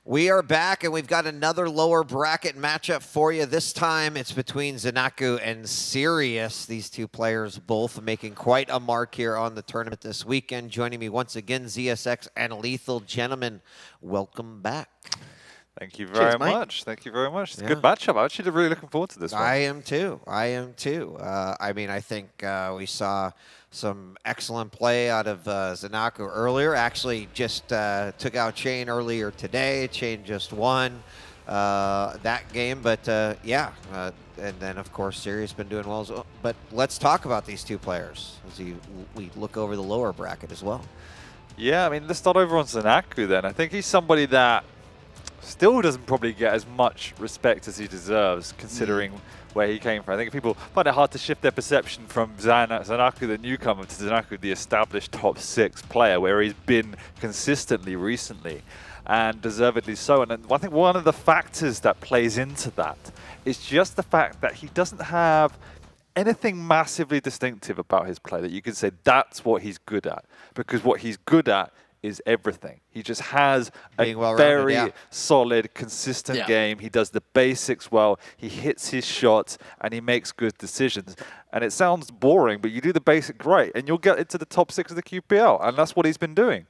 We are back, and we've got another lower bracket matchup for you. This time, it's between ZenAku and Sirius. These two players both making quite a mark here on the tournament this weekend. Joining me once again, ZSX and Lethal. Gentlemen, welcome back. Thank you very much. Thank you very much. It's a good matchup. I'm actually really looking forward to this one. I am too. I mean, I think we saw some excellent play out of ZenAku earlier. Actually, just took out Chain earlier today. Chain just won that game. But yeah, and then of course Sirius been doing well as well. But let's talk about these two players as we look over the lower bracket as well. Yeah, I mean, let's start over on ZenAku then. I think he's somebody that still doesn't probably get as much respect as he deserves, considering where he came from. I think people find it hard to shift their perception from ZenAku, the newcomer, to ZenAku, the established top 6 player, where he's been consistently recently, and deservedly so. And I think one of the factors that plays into that is just the fact that he doesn't have anything massively distinctive about his play that you can say that's what he's good at, because what he's good at is everything. He just has a very solid, consistent game. He does the basics well. He hits his shots, and he makes good decisions. And it sounds boring, but you do the basics right, and you'll get into the top 6 of the QPL, and that's what he's been doing.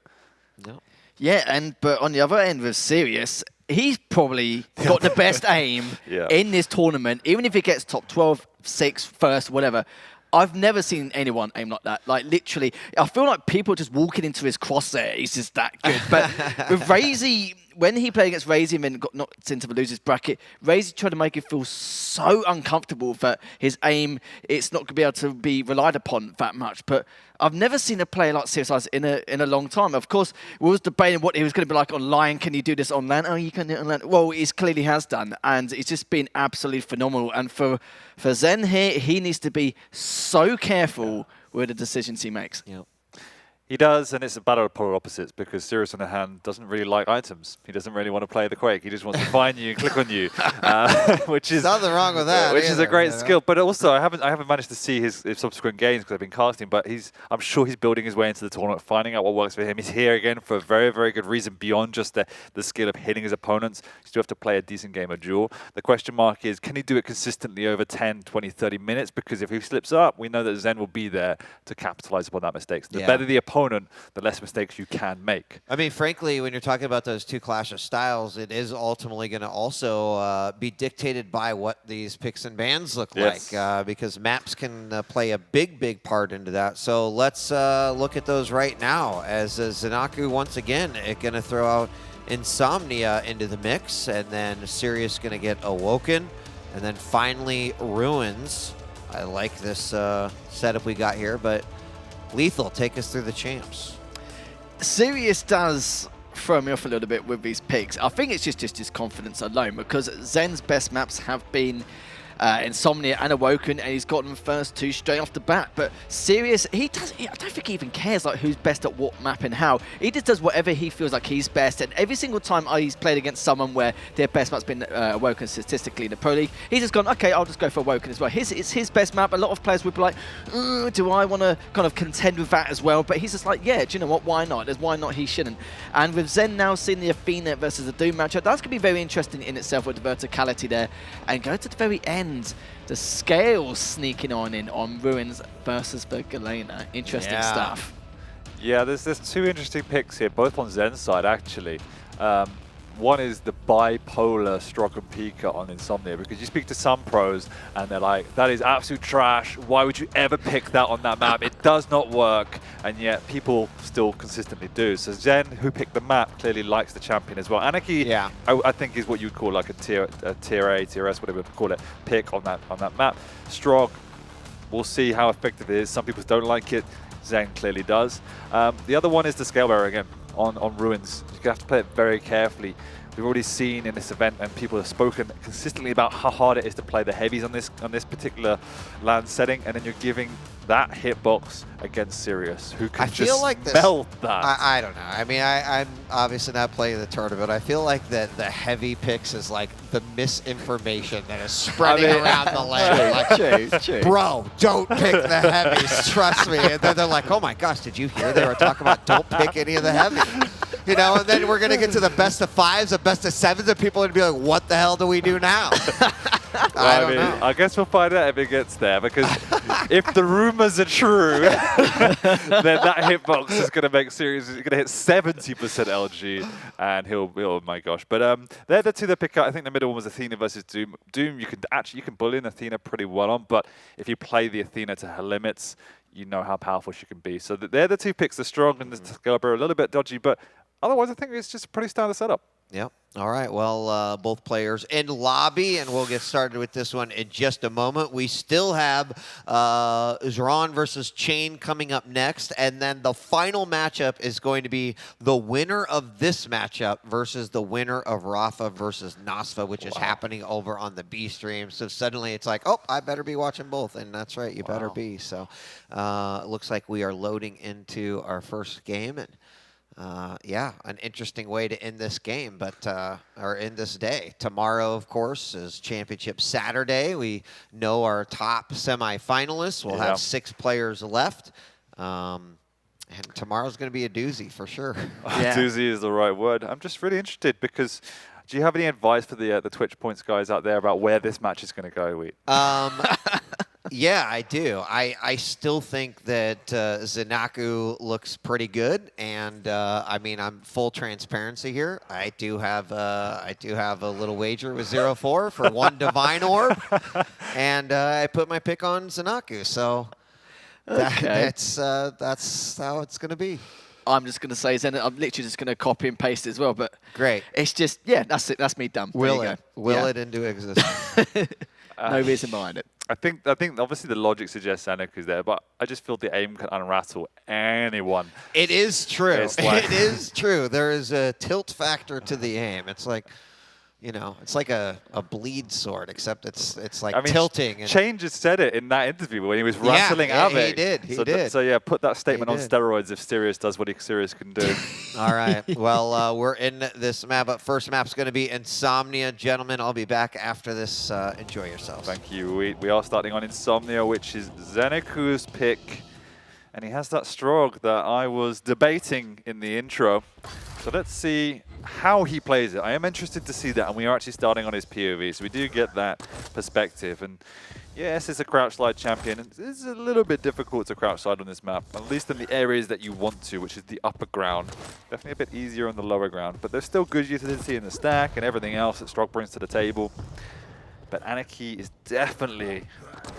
Yeah, but on the other end with Sirius, he's probably got the best aim in this tournament, even if he gets top 12, 6, first, whatever. I've never seen anyone aim like that. Like, literally, I feel like people are just walking into his crosshair. He's just that good. But with Razy, when he played against Razy and then got knocked into the losers bracket, Razy tried to make it feel so uncomfortable that his aim, it's not going to be able to be relied upon that much. But I've never seen a player like Sirius in a long time. Of course, we was debating what he was going to be like online. Can you do this on LAN? Oh, you can do it on LAN. Well, he clearly has done. And it's just been absolutely phenomenal. And for Zen here, he needs to be so careful with the decisions he makes. He does, and it's a battle of polar opposites, because Sirius on the hand doesn't really like items. He doesn't really want to play the Quake. He just wants to find you and click on you, which is nothing wrong with that. Which is a great skill. But also, I haven't managed to see his subsequent games because I've been casting. But I'm sure he's building his way into the tournament, finding out what works for him. He's here again for a very, very good reason beyond just the skill of hitting his opponents. You still have to play a decent game of duel. The question mark is, can he do it consistently over 10, 20, 30 minutes? Because if he slips up, we know that Zen will be there to capitalize upon that mistake. So the better the opponent, the less mistakes you can make. I mean, frankly, when you're talking about those two clash of styles, it is ultimately going to also be dictated by what these picks and bans look like, because maps can play a big part into that. So let's look at those right now, as ZenAku once again going to throw out Insomnia into the mix, and then Sirius going to get Awoken, and then finally Ruins. I like this setup we got here, but Lethal, take us through the champs. Sirius does throw me off a little bit with these picks. I think it's just his confidence alone, because Zen's best maps have been Insomnia and Awoken, and he's got them first 2 straight off the bat. But Sirius, I don't think he even cares like who's best at what map and how. He just does whatever he feels like he's best. And every single time he's played against someone where their best map's been Awoken statistically in the Pro League, he's just gone, okay, I'll just go for Awoken as well. It's his best map. A lot of players would be like, do I want to kind of contend with that as well? But he's just like, yeah, do you know what? Why not? Why not? He shouldn't. And with Zen now seeing the Athena versus the Doom matchup, that's going to be very interesting in itself with the verticality there. And go to the very end, the scale sneaking on Ruins versus the Galena. Interesting stuff. Yeah, there's 2 interesting picks here, both on Zen's side actually. One is the bipolar Strog and Pika on Insomnia, because you speak to some pros and they're like, that is absolute trash. Why would you ever pick that on that map? It does not work. And yet people still consistently do. So Zen, who picked the map, clearly likes the champion as well. Anarchy, I think, is what you would call like a tier A, tier S, whatever you call it, pick on that map. Strog, we'll see how effective it is. Some people don't like it. Zen clearly does. The other one is the scale bearer again on Ruins. You have to play it very carefully. We've already seen in this event, and people have spoken consistently about how hard it is to play the heavies on this particular LAN setting, and then you're giving that hitbox against Sirius, who can melt that. I don't know. I mean, I'm obviously not playing the tournament. I feel like that the heavy picks is like the misinformation that is spreading around the land. Like, bro, don't pick the heavies. Trust me. And then they're like, oh my gosh, did you hear they were talking about don't pick any of the heavies? You know, and then we're going to get to the best of 5s, the best of 7s, and people are going to be like, what the hell do we do now? I don't know. I guess we'll find out if it gets there, because if the rumors are true, then that hitbox is going to make Sirius, he's going to hit 70% LG, and he'll oh my gosh. But they're the two that pick up. I think the middle one was Athena versus Doom. Doom, you can bully an Athena pretty well on, but if you play the Athena to her limits, you know how powerful she can be. So they're the two picks. They're strong, and the Excalibur a little bit dodgy, but otherwise I think it's just a pretty standard setup. Yep. All right. Well, both players in lobby, and we'll get started with this one in just a moment. We still have Zron versus Chain coming up next, and then the final matchup is going to be the winner of this matchup versus the winner of Rafa versus Nasva, which is happening over on the B stream. So suddenly it's like, oh, I better be watching both, and that's right, you better be. So it looks like we are loading into our first game, and yeah, an interesting way to end this game, but or end this day. Tomorrow, of course, is Championship Saturday. We know our top semifinalists. We'll have 6 players left, and tomorrow's going to be a doozy for sure. Yeah. Doozy is the right word. I'm just really interested because. Do you have any advice for the Twitch Points guys out there about where this match is going to go, Wheat? Yeah, I do. I still think that ZenAku looks pretty good, and I mean, I'm full transparency here. I do have a little wager with 0-4 for 1 Divine Orb, and I put my pick on ZenAku. So that's how it's going to be. I'm just going to say Zen. I'm literally just going to copy and paste as well. But great. It's just, yeah, that's it. That's me done. Will it into existence? No reason behind it. I think obviously the logic suggests ZenAku's there, but I just feel the aim can unrattle anyone. It is true. Like it is true. There is a tilt factor to the aim. It's like, you know, it's like a bleed sword, except it's like tilting. Chain just said it in that interview when he was rattling Avic. He did. He did. So yeah, put that statement on steroids if Sirius does what Sirius can do. All right. Well, we're in this map, but first map's going to be Insomnia. Gentlemen, I'll be back after this. Enjoy yourselves. Thank you. We are starting on Insomnia, which is ZenAku's pick. And he has that Strog that I was debating in the intro. So let's see how he plays it. I am interested to see that, and we are actually starting on his POV, so we do get that perspective. And yes, it's a crouch slide champion. It's a little bit difficult to crouch slide on this map, at least in the areas that you want to, which is the upper ground. Definitely a bit easier on the lower ground, but there's still good utility in the stack and everything else that Strog brings to the table. But Anarchy is definitely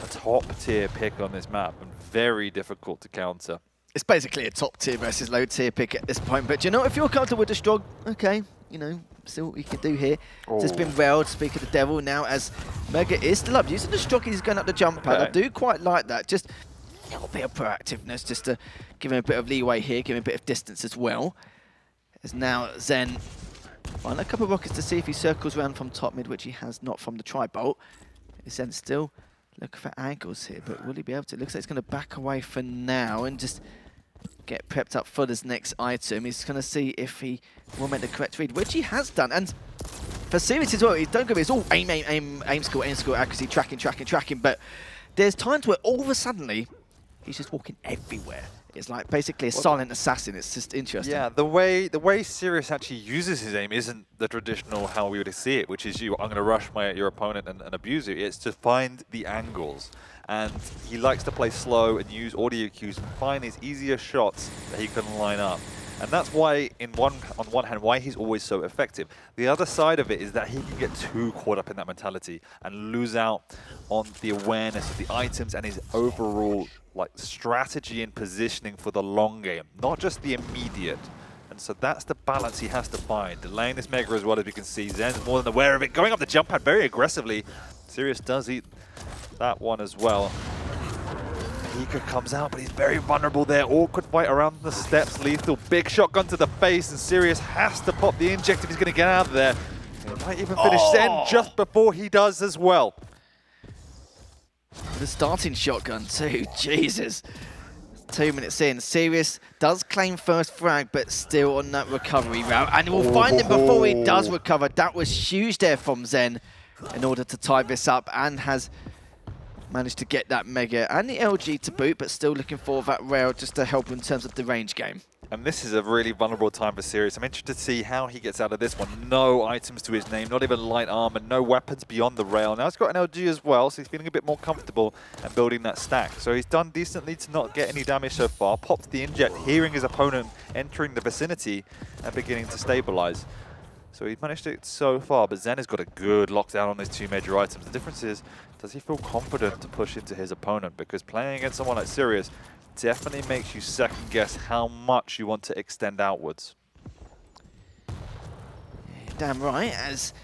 a top-tier pick on this map and very difficult to counter. It's basically a top tier versus low tier pick at this point. But you know, if you're comfortable with the Strog, okay, you know, see what we can do here. Oh. It's been railed, speak of the devil, now as Mega is still up. Using the Strog, he's going up the jump pad. I do quite like that. Just a little bit of proactiveness, just to give him a bit of leeway here, give him a bit of distance as well. As now Zen find a couple of rockets to see if he circles around from top mid, which he has not from the tri-bolt. Zen still looking for angles here, but will he be able to? It looks like he's going to back away for now and just get prepped up for this next item. He's going to see if he will make the correct read, which he has done. And for Sirius as well, don't go, it's all aim, score, accuracy, tracking. But there's times where all of a sudden he's just walking everywhere. It's like basically a silent assassin. It's just interesting. Yeah, the way Sirius actually uses his aim isn't the traditional how we would see it, which is I'm going to rush your opponent and abuse you. It's to find the angles. And he likes to play slow and use audio cues and find these easier shots that he can line up. And that's why, on one hand, why he's always so effective. The other side of it is that he can get too caught up in that mentality and lose out on the awareness of the items and his overall strategy and positioning for the long game, not just the immediate. And so that's the balance he has to find. Delaying this Mega as well, as we can see. Zen's more than aware of it, going up the jump pad very aggressively. Sirius does eat that one as well. Hika comes out, but he's very vulnerable there. Awkward fight around the steps, lethal. Big shotgun to the face, and Sirius has to pop the inject if he's going to get out of there. He might even finish Zen just before he does as well. The starting shotgun too, Jesus. 2 minutes in, Sirius does claim first frag, but still on that recovery route. And we'll find him before he does recover. That was huge there from Zen in order to tie this up, and has managed to get that Mega and the LG to boot, but still looking for that rail just to help in terms of the range game. And this is a really vulnerable time for Sirius. I'm interested to see how he gets out of this one. No items to his name, not even light armor, no weapons beyond the rail. Now he's got an LG as well, so he's feeling a bit more comfortable and building that stack. So he's done decently to not get any damage so far. Popped the inject, hearing his opponent entering the vicinity and beginning to stabilize. So he's managed it so far, but Zen has got a good lockdown on these two major items. The difference is, does he feel confident to push into his opponent? Because playing against someone like Sirius definitely makes you second guess how much you want to extend outwards. Damn right, as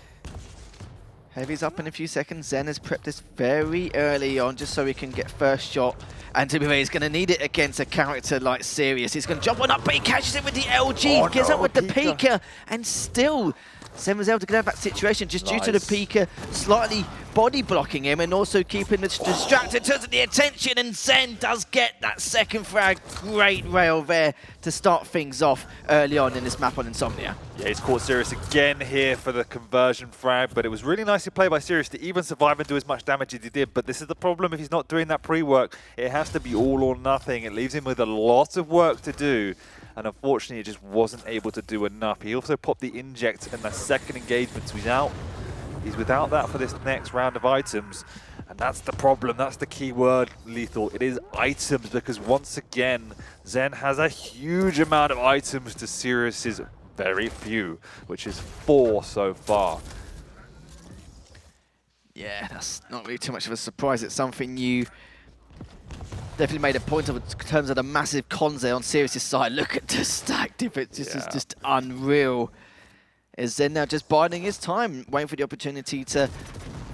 Heavy's up in a few seconds, Zen has prepped this very early on just so he can get first shot. And to be fair, he's going to need it against a character like Sirius. He's going to jump one up, but he catches it with the LG, gets up with the Pika, and still Zen was able to get out of that situation just due to the Pika slightly body blocking him and also keeping the distracted in terms of the attention, and Zen does get that second frag. Great rail there to start things off early on in this map on Insomnia. Yeah, he's caught Sirius again here for the conversion frag, but it was really nicely played by Sirius to even survive and do as much damage as he did. But this is the problem if he's not doing that pre-work. It has to be all or nothing. It leaves him with a lot of work to do. And unfortunately, he just wasn't able to do enough. He also popped the inject in the second engagement, so he's out. He's without that for this next round of items. And that's the problem. That's the key word, Lethal. It is items, because once again, Zen has a huge amount of items to Sirius's very few, which is 4 so far. Yeah, that's not really too much of a surprise. It's something you definitely made a point of in terms of the massive cons there on Sirius's side. Look at the stack difference. This is just unreal. Is Zen now just biding his time, waiting for the opportunity to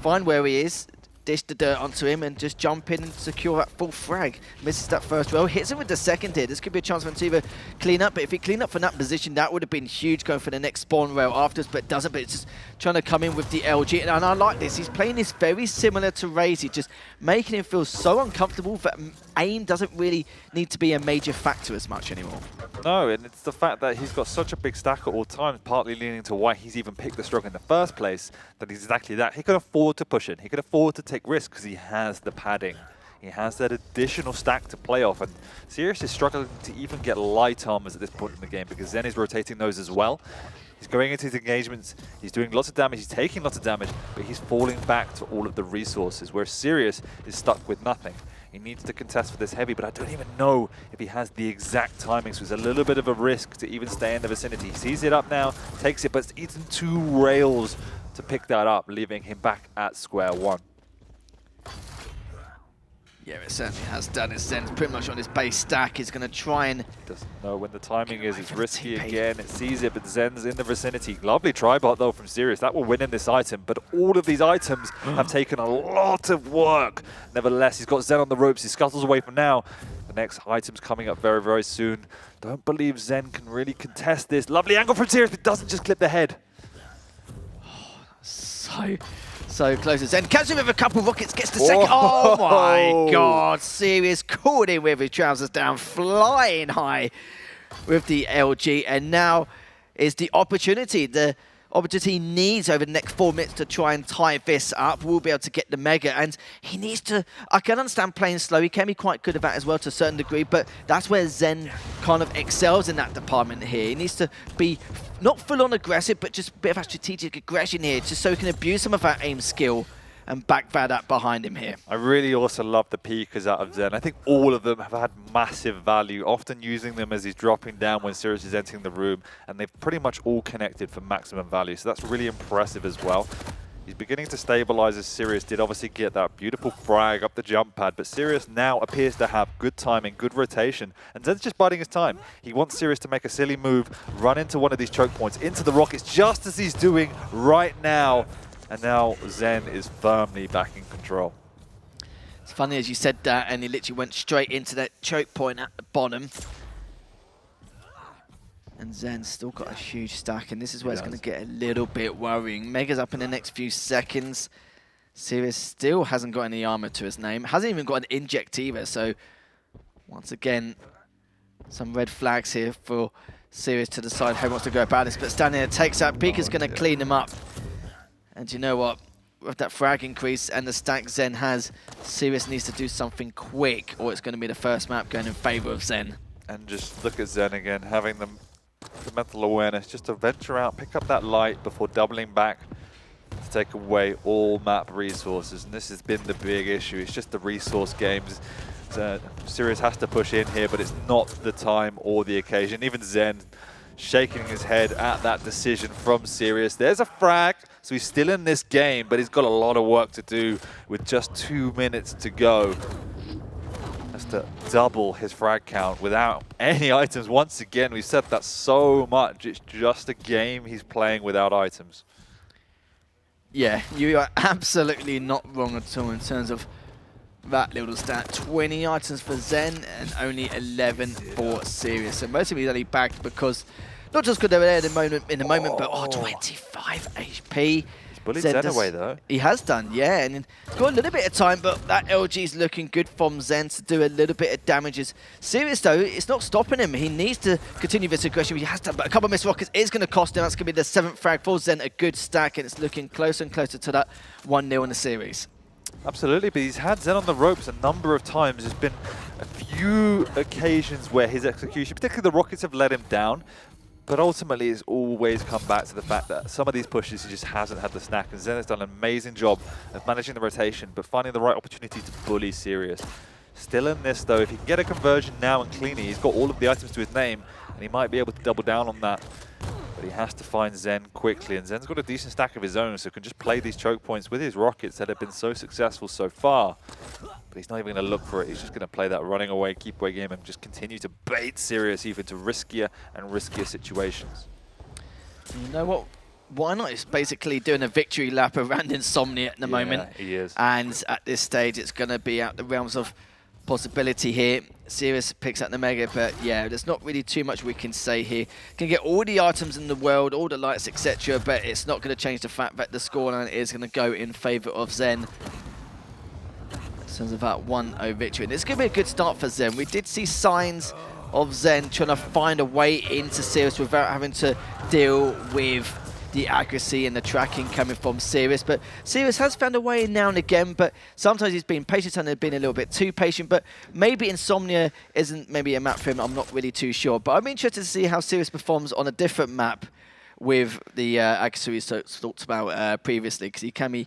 find where he is, dish the dirt onto him, and just jump in and secure that full frag. Misses that first row, hits him with the second here. This could be a chance for him to either clean up, but if he cleaned up from that position, that would have been huge going for the next spawn rail afterwards, but doesn't. But it's just trying to come in with the LG, and I like this. He's playing this very similar to Razy, just making him feel so uncomfortable that aim doesn't really need to be a major factor as much anymore. No, and it's the fact that he's got such a big stack at all times, partly leaning to why he's even picked the stroke in the first place, that he's exactly that. He could afford to push in. He could afford to take risks because he has the padding. He has that additional stack to play off, and Sirius is struggling to even get light armors at this point in the game because Zen is rotating those as well. He's going into his engagements, he's doing lots of damage, he's taking lots of damage, but he's falling back to all of the resources, where Sirius is stuck with nothing. He needs to contest for this heavy, but I don't even know if he has the exact timing, so it's a little bit of a risk to even stay in the vicinity. He sees it up now, takes it, but it's eaten 2 rails to pick that up, leaving him back at square one. Yeah, it certainly has done. His Zen's pretty much on his base stack. He's going to try and... Doesn't know when the timing is. It's risky again. It sees it, but Zen's in the vicinity. Lovely tribot, though, from Sirius. That will win in this item, but all of these items have taken a lot of work. Nevertheless, he's got Zen on the ropes. He scuttles away from now. The next item's coming up very, very soon. Don't believe Zen can really contest this. Lovely angle from Sirius, but doesn't just clip the head. So close as Zen. Catches him with a couple rockets, gets the second. Oh my god. Sirius caught him with his trousers down, flying high with the LG. And now is the opportunity. The opportunity he needs over the next 4 minutes to try and tie this up. We'll be able to get the Mega. And he needs to... I can understand playing slow. He can be quite good at that as well to a certain degree. But that's where Zen kind of excels in that department here. He needs to be... not full-on aggressive, but just a bit of a strategic aggression here, just so he can abuse some of that aim skill and back that up behind him here. I really also love the Pikas out of Zen. I think all of them have had massive value, often using them as he's dropping down when Sirius is entering the room, and they've pretty much all connected for maximum value, so that's really impressive as well. He's beginning to stabilize as Sirius did obviously get that beautiful frag up the jump pad, but Sirius now appears to have good timing, good rotation, and Zen's just biding his time. He wants Sirius to make a silly move, run into one of these choke points, into the rockets, just as he's doing right now. And now Zen is firmly back in control. It's funny as you said that, and he literally went straight into that choke point at the bottom. And Zen's still got a huge stack, and this is where it's going to get a little bit worrying. Mega's up in the next few seconds. Sirius still hasn't got any armor to his name. Hasn't even got an inject either, so once again, some red flags here for Sirius to decide how he wants to go about this. But standing there takes out. Pika's going to clean him up. And you know what? With that frag increase and the stack Zen has, Sirius needs to do something quick, or it's going to be the first map going in favor of Zen. And just look at Zen again, having the mental awareness just to venture out, pick up that light before doubling back to take away all map resources. And this has been the big issue. It's just the resource games. Sirius has to push in here, but it's not the time or the occasion. Even Zen shaking his head at that decision from Sirius. There's a frag, so he's still in this game, but he's got a lot of work to do with just 2 minutes to go. Has to double his frag count without any items. Once again, we've said that so much. It's just a game he's playing without items. Yeah, you are absolutely not wrong at all in terms of that little stat. 20 items for Zen and only 11 for Sirius. So most of these only bagged because, not just because they were there in the moment, but 25 HP. Bullied Zen away though. He has done, yeah, and he's got a little bit of time, but that LG is looking good from Zen to do a little bit of damages. Sirius though, it's not stopping him. He needs to continue this aggression. He has done, but a couple of missed rockets is going to cost him. That's going to be the 7th frag for Zen, a good stack, and it's looking closer and closer to that 1-0 in the series. Absolutely, but he's had Zen on the ropes a number of times. There's been a few occasions where his execution, particularly the rockets, have let him down. But ultimately, it's always come back to the fact that some of these pushes, he just hasn't had the snack. And Zen has done an amazing job of managing the rotation, but finding the right opportunity to bully Sirius. Still in this, though, if he can get a conversion now and cleanly, he's got all of the items to his name, and he might be able to double down on that. But he has to find Zen quickly, and Zen's got a decent stack of his own, so can just play these choke points with his rockets that have been so successful so far. But he's not even going to look for it. He's just going to play that running away, keep away game and just continue to bait Sirius even to riskier and riskier situations. You know what? Why not? It's basically doing a victory lap around Insomnia at the moment. Yeah, he is. And at this stage, it's going to be out the realms of possibility here. Sirius picks up the Mega, but yeah, there's not really too much we can say here. Can get all the items in the world, all the lights, etc., but it's not going to change the fact that the scoreline is going to go in favor of Zen. In terms of that 1-0 victory. And it's going to be a good start for Zen. We did see signs of Zen trying to find a way into Sirius without having to deal with the accuracy and the tracking coming from Sirius. But Sirius has found a way now and again, but sometimes he's been patient and been a little bit too patient. But maybe Insomnia isn't maybe a map for him. I'm not really too sure. But I'm interested to see how Sirius performs on a different map with the accuracy we talked about previously, because he can be,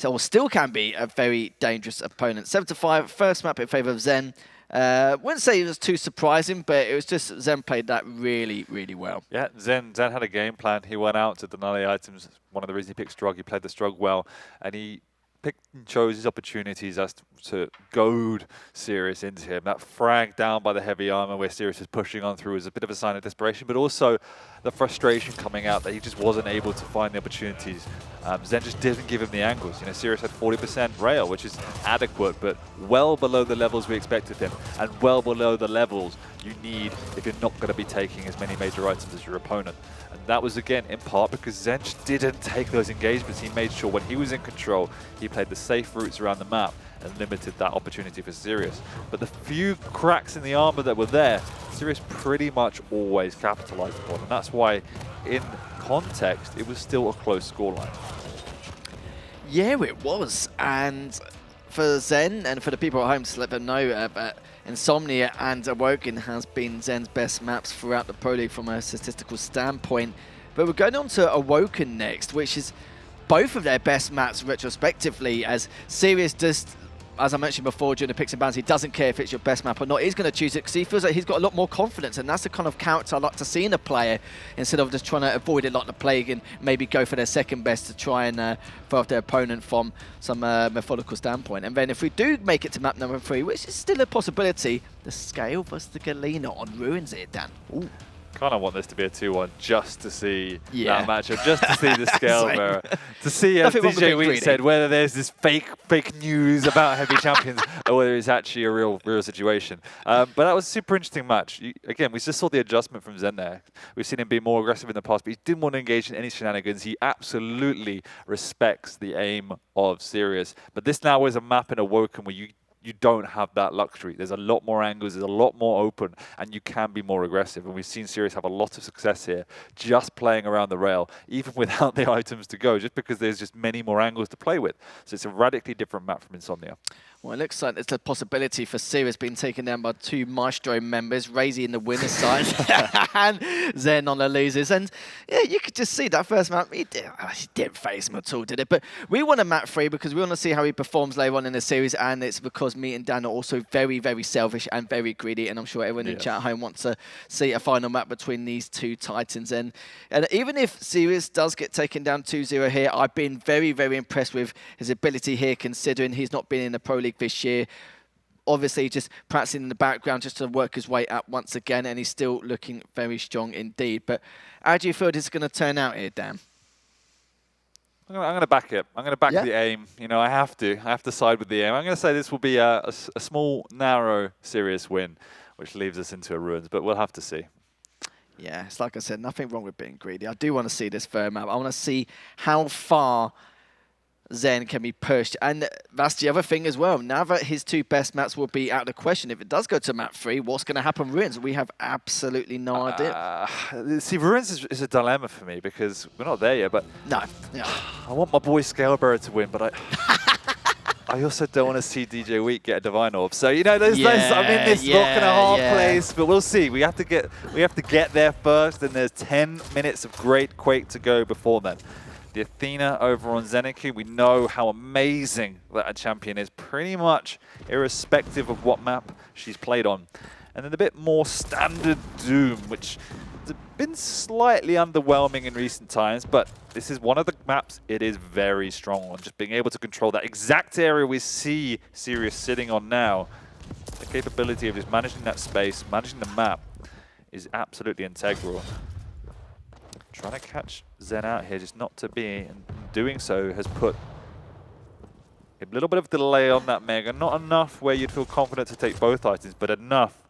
or still can be, a very dangerous opponent. 7-5, first map in favor of Zen. Wouldn't say it was too surprising, but it was just Zen played that really, really well. Yeah, Zen had a game plan. He went out to deny the items. One of the reasons he picked Strug, he played the Strug well, and he picked and chose his opportunities as to goad Sirius into him. That frag down by the heavy armor where Sirius is pushing on through is a bit of a sign of desperation, but also the frustration coming out that he just wasn't able to find the opportunities. Zen just didn't give him the angles. You know, Sirius had 40% rail, which is adequate, but well below the levels we expected him, and well below the levels you need if you're not going to be taking as many major items as your opponent. And that was, again, in part because Zen just didn't take those engagements. He made sure when he was in control, he played the safe routes around the map and limited that opportunity for Sirius. But the few cracks in the armor that were there, Sirius pretty much always capitalized upon. And that's why, in context, it was still a close scoreline. Yeah, it was. And for Zen and for the people at home, to let them know that Insomnia and Awoken has been Zen's best maps throughout the Pro League from a statistical standpoint. But we're going on to Awoken next, which is both of their best maps retrospectively, as Sirius just, as I mentioned before during the picks and bans, he doesn't care if it's your best map or not. He's going to choose it because he feels like he's got a lot more confidence, and that's the kind of character I like to see in a player, instead of just trying to avoid it like the plague and maybe go for their second best to try and throw off their opponent from some methodical standpoint. And then if we do make it to map number 3, which is still a possibility, the Scale versus the Galena on Ruins here, Dan. Ooh. Kind of want this to be a 2-1 just to see that matchup, just to see the scale bearer, to see, as DJ Wheat said, whether there's this fake news about heavy champions or whether it's actually a real situation. But that was a super interesting match. Again, we just saw the adjustment from Zen there. We've seen him be more aggressive in the past, but he didn't want to engage in any shenanigans. He absolutely respects the aim of Sirius. But this now is a map in Awoken where you you don't have that luxury. There's a lot more angles, there's a lot more open, and you can be more aggressive. And we've seen Sirius have a lot of success here, just playing around the rail, even without the items to go, just because there's just many more angles to play with. So it's a radically different map from Insomnia. Well, it looks like there's a possibility for Sirius being taken down by 2 Maestro members, Razy in the winner's side and Zen on the losers. And yeah, you could just see that first map. He didn't face him at all, did it? But we want a map 3 because we want to see how he performs later on in the series. And it's because me and Dan are also very, very selfish and very greedy. And I'm sure everyone in chat at home wants to see a final map between these 2 Titans. And even if Sirius does get taken down 2-0 here, I've been very, very impressed with his ability here, considering he's not been in the Pro League this year. Obviously just practicing in the background just to work his way up once again, and he's still looking very strong indeed. But how do you feel this is going to turn out here, Dan? I'm going to back it. I'm going to back the aim. You know, I have to side with the aim. I'm going to say this will be a small, narrow, serious win, which leaves us into a ruins, but we'll have to see. Yeah, it's like I said, nothing wrong with being greedy. I do want to see this third map. I want to see how far Zen can be pushed. And that's the other thing as well. Now that his 2 best maps will be out of the question, if it does go to map 3, what's going to happen Ruins? We have absolutely no idea. See, Ruins is a dilemma for me because we're not there yet, but no. I want my boy Scalebearer to win, but I also don't want to see DJ Week get a Divine Orb. So, you know, I'm in this rock and a hard place, but we'll see. We have to get there first, and there's 10 minutes of great Quake to go before then. The Athena over on ZenAku, we know how amazing that a champion is, pretty much irrespective of what map she's played on. And then a bit more standard Doom, which has been slightly underwhelming in recent times, but this is one of the maps it is very strong on. Just being able to control that exact area we see Sirius sitting on now, the capability of just managing that space, managing the map, is absolutely integral. Trying to catch Zen out here, just not to be, and doing so has put a little bit of delay on that Mega. Not enough where you'd feel confident to take both items, but enough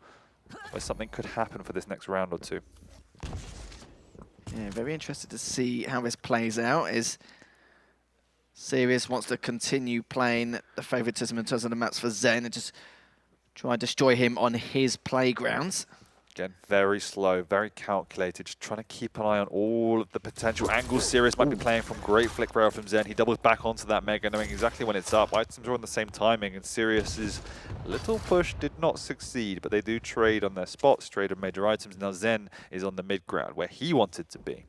where something could happen for this next round or 2. Yeah, very interested to see how this plays out. Is Sirius wants to continue playing the favoritism in terms of the maps for Zen and just try and destroy him on his playgrounds. Again, very slow, very calculated, just trying to keep an eye on all of the potential angles Sirius might be playing from. Great flick rail from Zen. He doubles back onto that Mega, knowing exactly when it's up. Items are on the same timing, and Sirius's little push did not succeed, but they do trade on their spots, trade on major items. Now Zen is on the mid ground, where he wanted to be.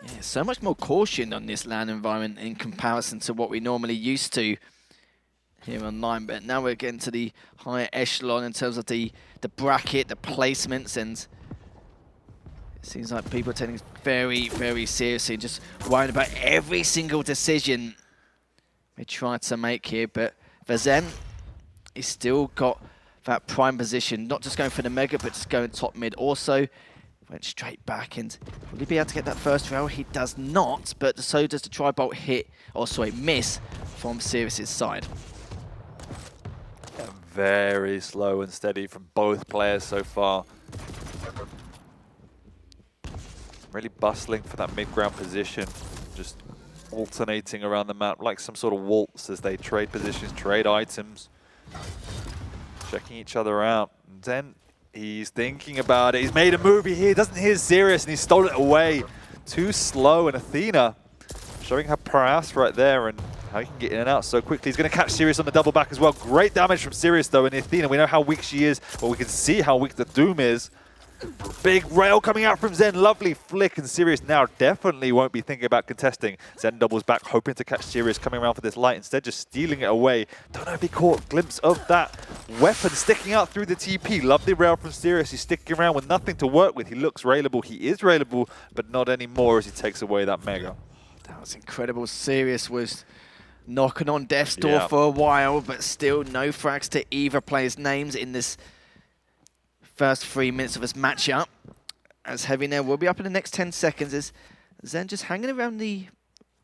Yeah, so much more caution on this land environment in comparison to what we normally used to here online, but now we're getting to the higher echelon in terms of the bracket, the placements, and it seems like people are taking this very, very seriously and just worrying about every single decision they try to make here. But for Zen, he's still got that prime position, not just going for the Mega, but just going top mid also. Went straight back, and will he be able to get that first rail? He does not, but so does the Tri-Bolt hit, or sorry, miss from Sirius's side. Very slow and steady from both players so far. Really bustling for that mid-ground position. Just alternating around the map like some sort of waltz as they trade positions, trade items. Checking each other out. And then he's thinking about it. He's made a move here. He doesn't hear Sirius and he stole it away. Too slow, and Athena showing her prowess right there and how he can get in and out so quickly. He's going to catch Sirius on the double back as well. Great damage from Sirius though, and Athena, we know how weak she is, but we can see how weak the Doom is. Big rail coming out from Zen, lovely flick, and Sirius now definitely won't be thinking about contesting. Zen doubles back, hoping to catch Sirius coming around for this light, instead just stealing it away. Don't know if he caught a glimpse of that weapon sticking out through the TP. Lovely rail from Sirius, he's sticking around with nothing to work with. He looks railable, he is railable, but not anymore as he takes away that Mega. That was incredible. Sirius was knocking on death's door for a while, but still no frags to either player's names in this first 3 minutes of this matchup. As Heavy Nail will be up in the next 10 seconds as Zen just hanging around the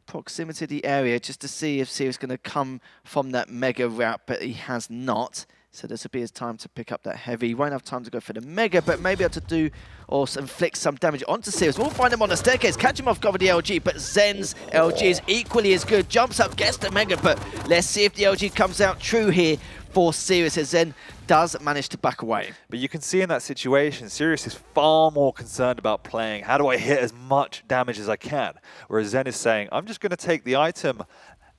proximity of the area just to see if Sirius is going to come from that Mega route, but he has not. So this will be his time to pick up that heavy. He won't have time to go for the Mega, but maybe able to do or inflict some damage onto Sirius. We'll find him on the staircase, catch him off guard with the LG, but Zen's LG is equally as good. Jumps up, gets the Mega, but let's see if the LG comes out true here for Sirius, as Zen does manage to back away. But you can see in that situation, Sirius is far more concerned about playing, how do I hit as much damage as I can? Whereas Zen is saying, I'm just going to take the item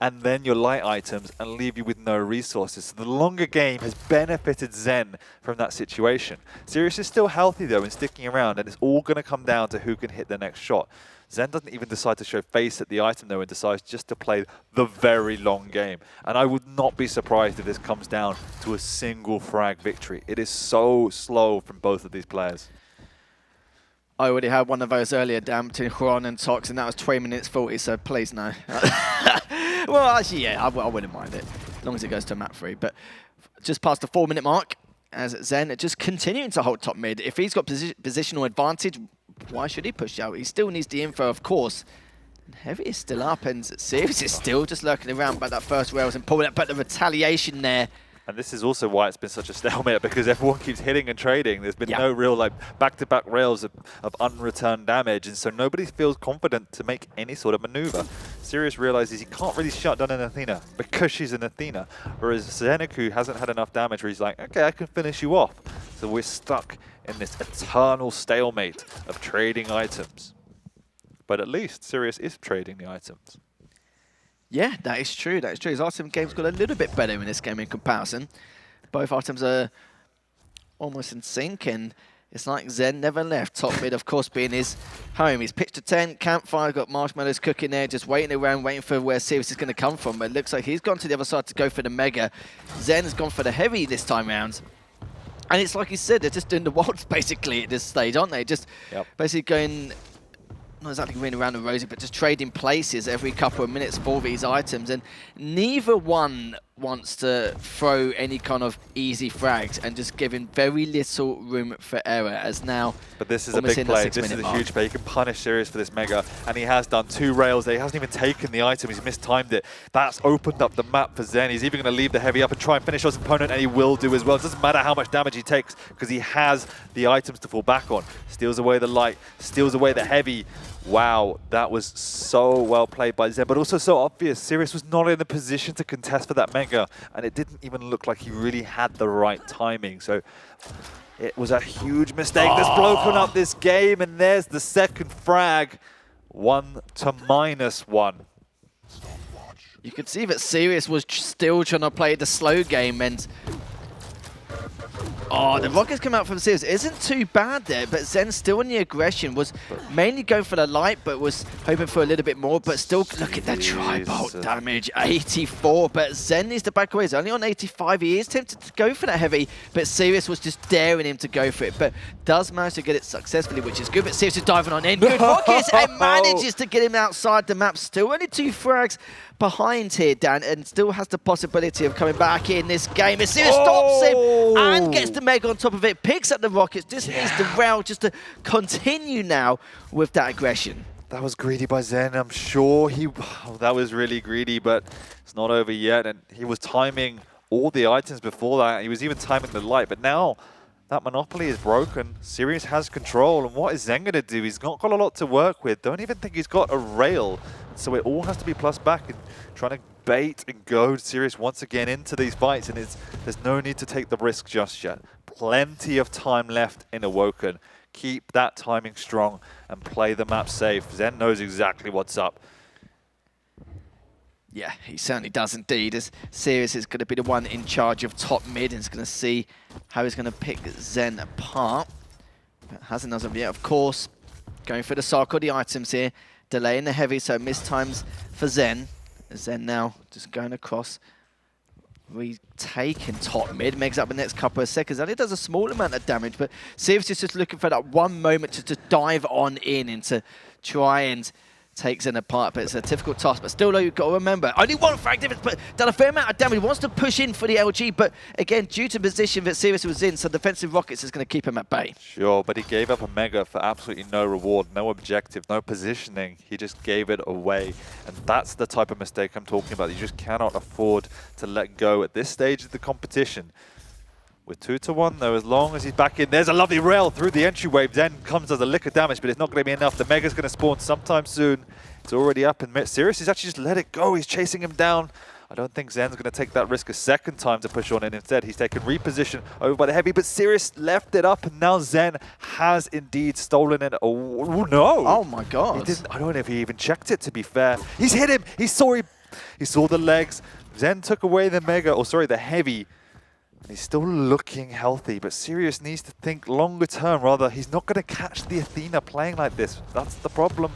and then your light items and leave you with no resources. So the longer game has benefited Zen from that situation. Sirius is still healthy though and sticking around, and it's all going to come down to who can hit the next shot. Zen doesn't even decide to show face at the item though and decides just to play the very long game. And I would not be surprised if this comes down to a single frag victory. It is so slow from both of these players. I already had one of those earlier down between Huron and Tox, and that was 20 minutes 40, so please no. Well, actually, yeah, I wouldn't mind it, as long as it goes to map 3. But just past the 4-minute mark, as Zen just continuing to hold top mid. If he's got positional advantage, why should he push out? He still needs the info, of course. And Heavy is still up, and Sirius is still just lurking around by that first rails and pulling up, but the retaliation there. And this is also why it's been such a stalemate, because everyone keeps hitting and trading. There's been no real like back-to-back rails of unreturned damage, and so nobody feels confident to make any sort of maneuver. Sirius realizes he can't really shut down an Athena because she's an Athena, whereas ZenAku hasn't had enough damage where he's like, okay, I can finish you off. So we're stuck in this eternal stalemate of trading items. But at least Sirius is trading the items. Yeah, that is true. That is true. His item game's got a little bit better in this game in comparison. Both items are almost in sync, and it's like Zen never left. Top mid, of course, being his home. He's pitched a tent, campfire, got marshmallows cooking there, just waiting around, waiting for where Sirius is going to come from. But it looks like he's gone to the other side to go for the Mega. Zen has gone for the heavy this time round. And it's like you said, they're just doing the waltz basically at this stage, aren't they? Just basically going, not exactly running around the rosy, but just trading places every couple of minutes for these items. And neither one wants to throw any kind of easy frags and just giving very little room for error, as now. But this is a big play. This is a huge play. He can punish Sirius for this Mega, and he has done 2 rails there. He hasn't even taken the item. He's mistimed it. That's opened up the map for Zen. He's even going to leave the heavy up and try and finish his opponent, and he will do as well. It doesn't matter how much damage he takes because he has the items to fall back on. Steals away the light, steals away the heavy. Wow, that was so well played by Zen, but also so obvious. Sirius was not in a position to contest for that Mega, and it didn't even look like he really had the right timing. So it was a huge mistake that's broken up this game, and there's the second frag, 1 to -1. You could see that Sirius was still trying to play the slow game, and the rockets come out from Sirius. It isn't too bad there, but Zen still in the aggression, was mainly going for the light, but was hoping for a little bit more, but still, look at that tri-bolt damage, 84, but Zen needs to back away. He's only on 85. He is tempted to go for that heavy, but Sirius was just daring him to go for it, but does manage to get it successfully, which is good, but Sirius is diving on in. Good rockets, and manages to get him outside the map. Still only 2 frags behind here, Dan, and still has the possibility of coming back in this game. And Sirius stops him and gets the Mega on top of it, picks up the rockets, just needs the rail just to continue now with that aggression. That was greedy by Zen. I'm sure that was really greedy, but it's not over yet. And he was timing all the items before that. He was even timing the light, but now that monopoly is broken. Sirius has control, and what is Zen going to do? He's not got a lot to work with. Don't even think he's got a rail. So it all has to be plus back and trying to bait and goad Sirius once again into these fights, and there's no need to take the risk just yet. Plenty of time left in Awoken. Keep that timing strong and play the map safe. Zen knows exactly what's up. Yeah, he certainly does indeed, as Sirius is going to be the one in charge of top mid and is going to see how he's going to pick Zen apart. But hasn't as of yet, of course. Going for the circle, the items here. Delaying the heavy, so mistimes for Zen. Zen now just going across, retaking top mid, makes up the next couple of seconds. And it does a small amount of damage, but Sirius is just looking for that one moment to just dive on in and to try and take Zen apart. But it's a difficult task. But still, though, you've got to remember, only 1 frag difference, but done a fair amount of damage. Wants to push in for the LG, but again, due to the position that Sirius was in, so defensive rockets is going to keep him at bay. Sure, but he gave up a Mega for absolutely no reward, no objective, no positioning. He just gave it away. And that's the type of mistake I'm talking about. You just cannot afford to let go at this stage of the competition. We're 2-1 though, as long as he's back in. There's a lovely rail through the entry wave. Zen comes as a lick of damage, but it's not going to be enough. The Mega's going to spawn sometime soon. It's already up, and Sirius has actually just let it go. He's chasing him down. I don't think Zen's going to take that risk a second time to push on in. Instead, he's taken reposition over by the Heavy, but Sirius left it up, and now Zen has indeed stolen it. Oh, no. Oh, my God. He didn't, I don't know if he even checked it, to be fair. He's hit him. He saw the legs. Zen took away the Mega, or sorry, the Heavy. And he's still looking healthy, but Sirius needs to think longer term. Rather, he's not going to catch the Athena playing like this. That's the problem.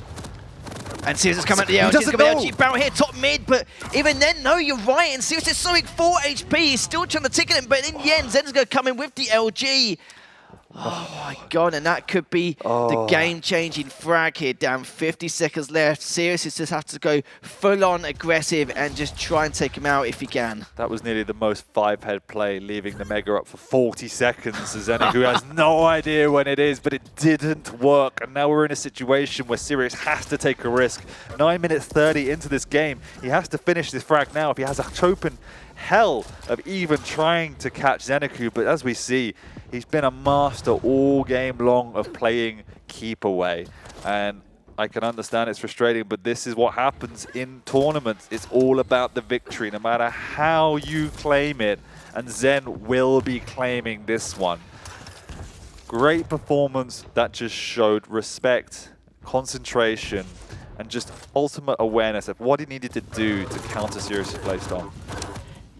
And Sirius has come at the LG. He's got the LG barrel here, top mid, but even then, no, you're right. And Sirius is sowing 4 HP. He's still trying to ticket him, but in the end, Zen's going to come in with the LG. Oh my God, and that could be the game-changing frag here. Down 50 seconds left. Sirius just has to go full-on aggressive and just try and take him out if he can. That was nearly the most 5-head play, leaving the Mega up for 40 seconds. ZenAku has no idea when it is, but it didn't work. And now we're in a situation where Sirius has to take a risk. 9 minutes 30 into this game. He has to finish this frag now if he has a open hell of even trying to catch ZenAku. But as we see, he's been a master all game long of playing keep away. And I can understand it's frustrating, but this is what happens in tournaments. It's all about the victory, no matter how you claim it. And Zen will be claiming this one. Great performance that just showed respect, concentration, and just ultimate awareness of what he needed to do to counter Sirius' playstyle.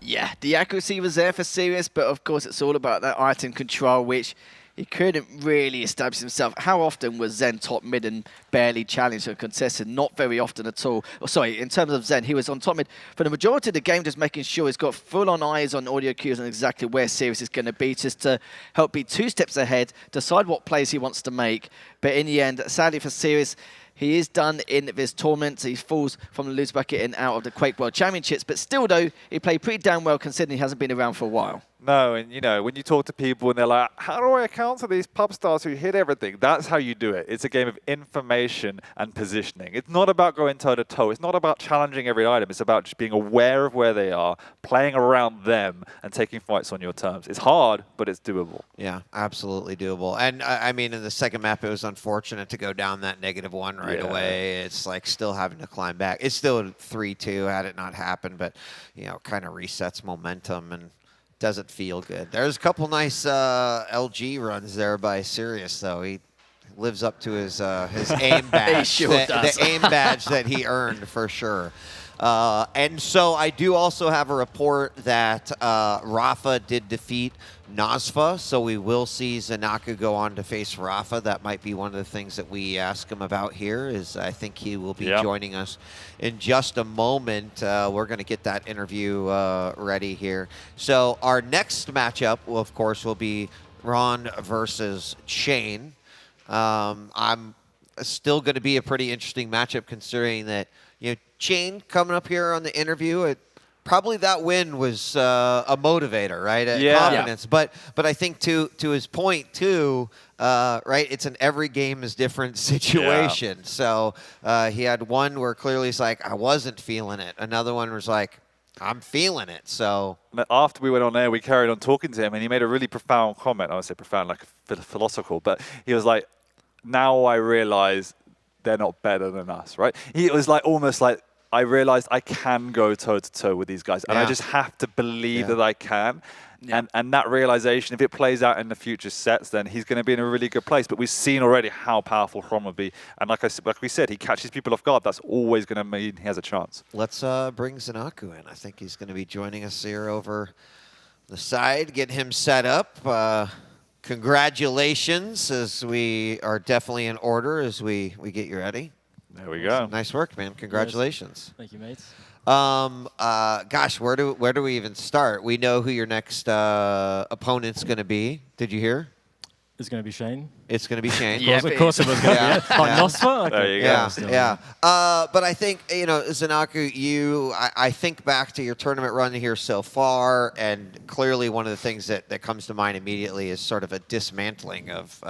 Yeah, the accuracy was there for Sirius, but of course it's all about that item control, which he couldn't really establish himself. How often was Zen top mid and barely challenged or contested? Not very often at all. Oh, sorry, in terms of Zen, he was on top mid for the majority of the game, just making sure he's got full-on eyes on audio cues and exactly where Sirius is going to be, just to help be 2 steps ahead, decide what plays he wants to make. But in the end, sadly for Sirius, he is done in this tournament. He falls from the loose bracket and out of the Quake World Championships. But still, though, he played pretty damn well considering he hasn't been around for a while. No, and you know, when you talk to people and they're like, how do I counter these pub stars who hit everything? That's how you do it. It's a game of information and positioning. It's not about going toe-to-toe. It's not about challenging every item. It's about just being aware of where they are, playing around them, and taking fights on your terms. It's hard, but it's doable. Yeah, absolutely doable. And I mean, in the second map, it was unfortunate to go down that -1 right away. It's like still having to climb back. It's still 3-2 had it not happened, but, you know, kind of resets momentum and doesn't feel good. There's a couple nice LG runs there by Sirius, though. He lives up to his aim badge. He sure does. The aim badge that he earned, for sure. And so I do also have a report that Rafa did defeat Nazfa, so we will see ZenAku go on to face Rafa. That might be one of the things that we ask him about here, is I think he will be joining us in just a moment. We're going to get that interview ready here. So our next matchup, of course, will be Ron versus Shane. I'm still going to be a pretty interesting matchup considering that, you know, Shane coming up here on the interview, probably that win was a motivator, right? Confidence. Yeah. But I think to his point too, right? It's an every game is different situation. Yeah. So he had one where clearly he's like, I wasn't feeling it. Another one was like, I'm feeling it. So after we went on air, we carried on talking to him, and he made a really profound comment. I would say profound, like philosophical, but he was like, now I realize they're not better than us, right? He was like almost like, I realized I can go toe-to-toe with these guys, and I just have to believe that I can. Yeah. And that realization, if it plays out in the future sets, then he's going to be in a really good place. But we've seen already how powerful Chrom will be. And like we said, he catches people off guard. That's always going to mean he has a chance. Let's bring ZenAku in. I think he's going to be joining us here over the side, get him set up. Congratulations, as we are definitely in order as we get you ready. There we go. Nice work, man. Congratulations. Thank you, mates. Gosh, where do we even start? We know who your next opponent's going to be. Did you hear? It's going to be Shane. It's going to be Shane. Yeah, Of course it was going to Yeah. be. Like Yeah. Nosfa? Okay. There you go. Yeah, Still, yeah. But I think, ZenAku, I think back to your tournament run here so far, and clearly one of the things that comes to mind immediately is sort of a dismantling of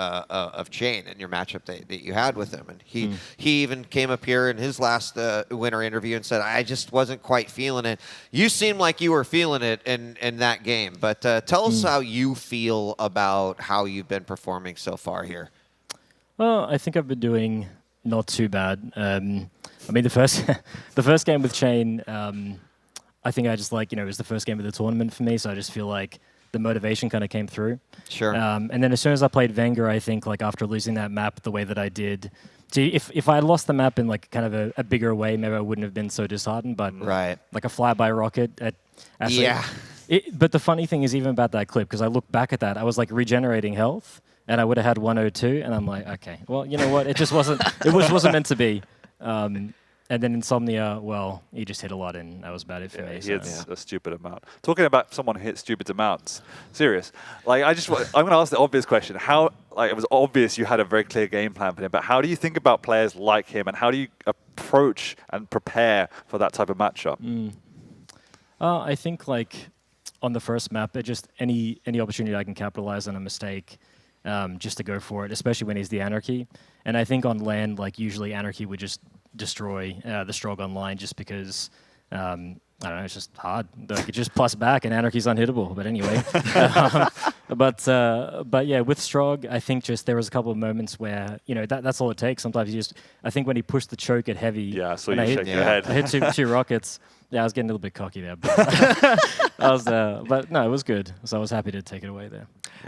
Shane in your matchup that you had with him. And he even came up here in his last winter interview and said, I just wasn't quite feeling it. You seemed like you were feeling it in that game. But tell us how you feel about how you've been performing so far here. Well, I think I've been doing not too bad. I mean, the first game with Shane, I think I just it was the first game of the tournament for me, so I just feel like the motivation kind of came through. Sure. And then as soon as I played Wenger, I think after losing that map the way that I did, if I had lost the map in kind of a bigger way, maybe I wouldn't have been so disheartened. But Right. like a flyby rocket at Yeah. But the funny thing is, even about that clip, because I look back at that, I was regenerating health, and I would have had 102, and I'm like, okay, well, you know what? It just wasn't. Wasn't meant to be. And then Insomnia, well, he just hit a lot, and that was about it for me. He So. hits a stupid amount. Talking about someone who hits stupid amounts, serious. I'm going to ask the obvious question. How, it was obvious you had a very clear game plan for him, but how do you think about players like him, and how do you approach and prepare for that type of matchup? I think on the first map, just any opportunity I can capitalize on a mistake, just to go for it, especially when he's the Anarchy. And I think on land, usually Anarchy would just destroy the Strog online just because, I don't know, it's just hard. You just plus back and Anarchy's unhittable. But anyway. But yeah, with Strog, I think just there was a couple of moments where, that's all it takes. Sometimes I think when he pushed the choke at heavy. Yeah, so and you shake your head. I hit two rockets. Yeah, I was getting a little bit cocky there. But, but no, it was good. So I was happy to take it away there.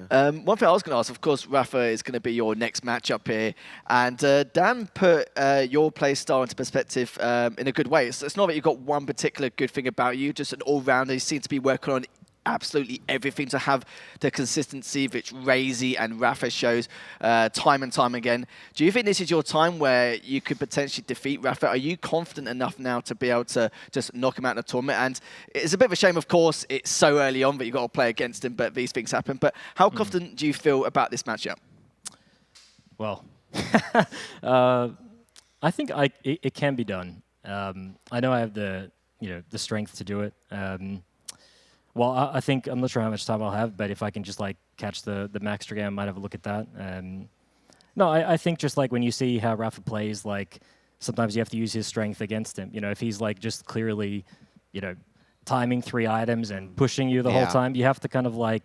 One thing I was going to ask, of course, Rafa is going to be your next matchup here. And Dan put your play style into perspective in a good way. It's not that you've got one particular good thing about you, just an all-rounder. You seem to be working on absolutely everything to have the consistency which Razy and Rafa shows time and time again. Do you think this is your time where you could potentially defeat Rafa? Are you confident enough now to be able to just knock him out in the tournament? And it's a bit of a shame, of course, it's so early on that you've got to play against him, but these things happen. But how confident do you feel about this matchup? Well, I think it can be done. I know I have the strength to do it. Well, I think, I'm not sure how much time I'll have, but if I can just catch the Maxtra game, I might have a look at that. No, I think just when you see how Rafa plays, sometimes you have to use his strength against him. If he's just clearly, timing 3 items and pushing you the whole time, you have to kind of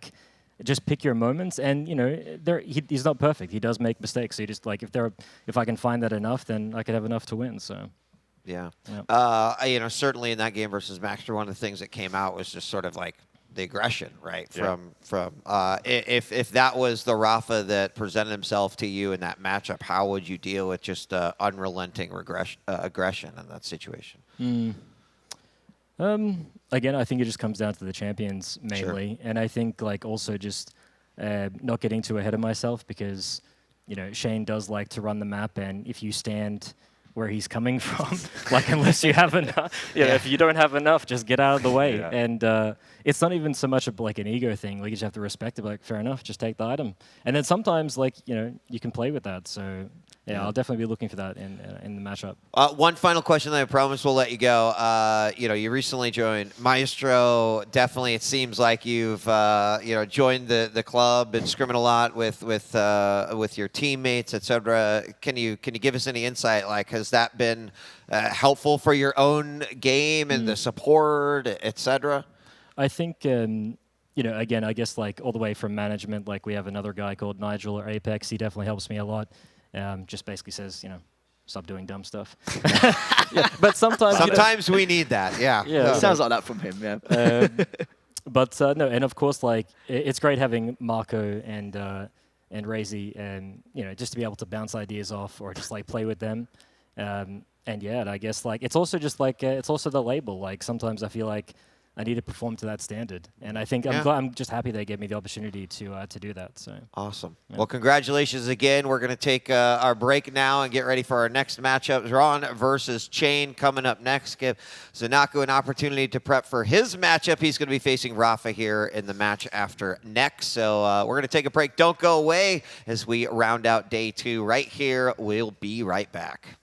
just pick your moments. And he's not perfect. He does make mistakes. So you just if I can find that enough, then I could have enough to win. So. Yeah. Yep. Certainly in that game versus Maxter, one of the things that came out was just sort of the aggression, right? Yeah. From if that was the Rafa that presented himself to you in that matchup, how would you deal with just unrelenting aggression in that situation? Again, I think it just comes down to the champions mainly, and I think also just not getting too ahead of myself because Shane does like to run the map, and if you stand where he's coming from, unless you have enough, if you don't have enough, just get out of the way. Yeah. And it's not even so much of an ego thing. You just have to respect it. Fair enough, just take the item. And then sometimes, you can play with that. So yeah, I'll definitely be looking for that in the matchup. One final question that I promise we'll let you go. You recently joined Maestro. Definitely, it seems like you've joined the club, been scrimming a lot with your teammates, etc. Can you give us any insight? Has that been helpful for your own game and the support, etc.? I think. Again, I guess all the way from management, we have another guy called Nigel or Apex. He definitely helps me a lot. Just basically says, stop doing dumb stuff. But sometimes we need that. Yeah. It sounds like that from him. Yeah. But no, and of course, it's great having Marco and Razy, and just to be able to bounce ideas off or just play with them. And yeah, I guess it's also just it's also the label. Sometimes I feel I need to perform to that standard. And I think I'm just happy they gave me the opportunity to do that. So awesome. Yeah. Well, congratulations again. We're going to take our break now and get ready for our next matchup. Ron versus Chain coming up next. Give ZenAku an opportunity to prep for his matchup. He's going to be facing Rafa here in the match after next. So we're going to take a break. Don't go away as we round out day 2 right here. We'll be right back.